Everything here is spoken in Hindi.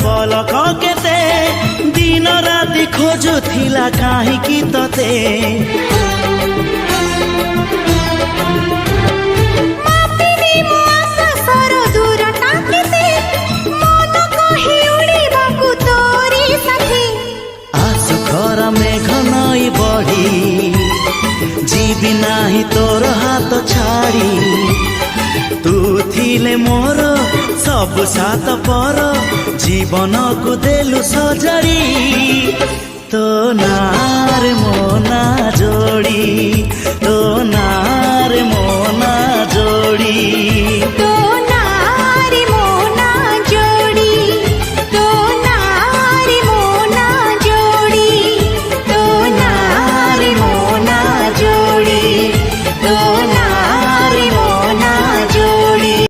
पलक केते दिन राति खोजुथिला काहींकि तते मेघ नई बढ़ी जीवी नाही तोर हाथ छाड़ी तू थिले मोर सब सात पर जीवन को देलु सजड़ी तो नार मोना जोड़ी तो नार मोना जोड़ी।